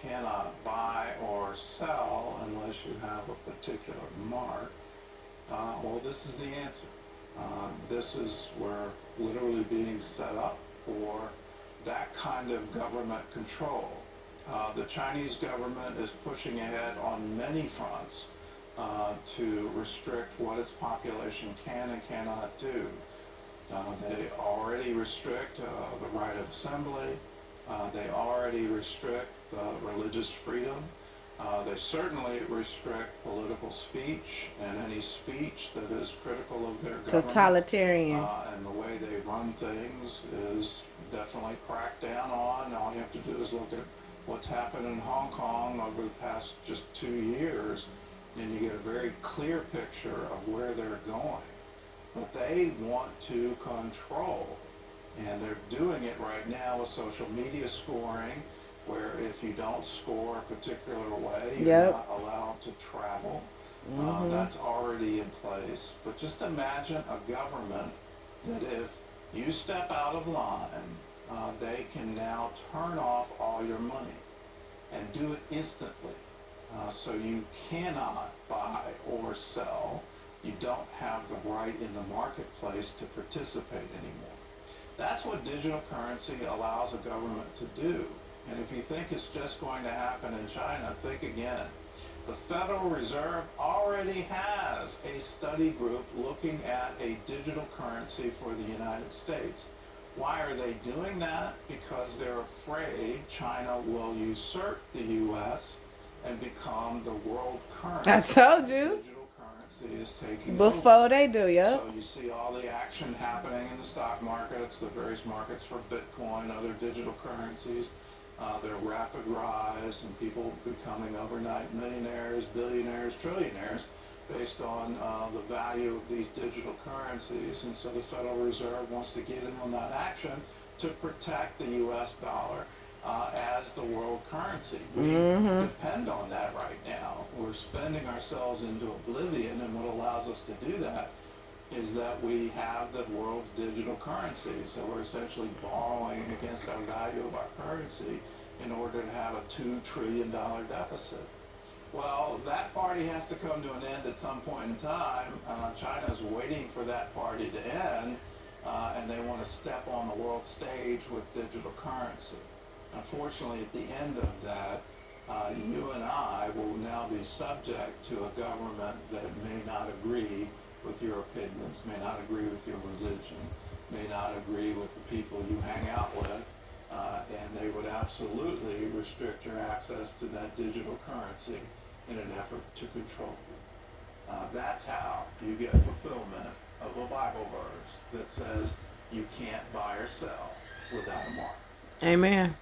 cannot buy or sell unless you have a particular mark. Well, this is the answer. This is where literally being set up for that kind of government control. The Chinese government is pushing ahead on many fronts to restrict what its population can and cannot do. They already restrict the right of assembly. They already restrict religious freedom. They certainly restrict political speech and any speech that is critical of their government. Totalitarian. And the way they run things is definitely cracked down on. All you have to do is look at what's happened in Hong Kong over the past just 2 years, and you get a very clear picture of where they're going. But they want to control, and they're doing it right now with social media scoring, where if you don't score a particular way, you're Yep. not allowed to travel. Mm-hmm. That's already in place. But just imagine a government that if you step out of line, they can now turn off all your money and do it instantly. So you cannot buy or sell. You don't have the right in the marketplace to participate anymore. That's what digital currency allows a government to do. And if you think it's just going to happen in China, think again. The Federal Reserve already has a study group looking at a digital currency for the United States. Why are they doing that? Because they're afraid China will usurp the U.S. and become the world currency. I told you. Digital currency is taking over. Before they do, yep. So you see all the action happening in the stock markets, the various markets for Bitcoin, other digital currencies, their rapid rise, and people becoming overnight millionaires, billionaires, trillionaires, based on the value of these digital currencies. And so the Federal Reserve wants to get in on that action to protect the U.S. dollar as the world currency. We depend on that right now. We're spending ourselves into oblivion, and what allows us to do that is that we have the world's digital currency. So we're essentially borrowing against our value of our currency in order to have a $2 trillion deficit. Well, that party has to come to an end at some point in time. China's waiting for that party to end, and they want to step on the world stage with digital currency. Unfortunately, at the end of that, you and I will now be subject to a government that may not agree with your opinions, may not agree with your religion, may not agree with the people you hang out with, and they would absolutely restrict your access to that digital currency in an effort to control you. That's how you get fulfillment of a Bible verse that says you can't buy or sell without a mark. Amen.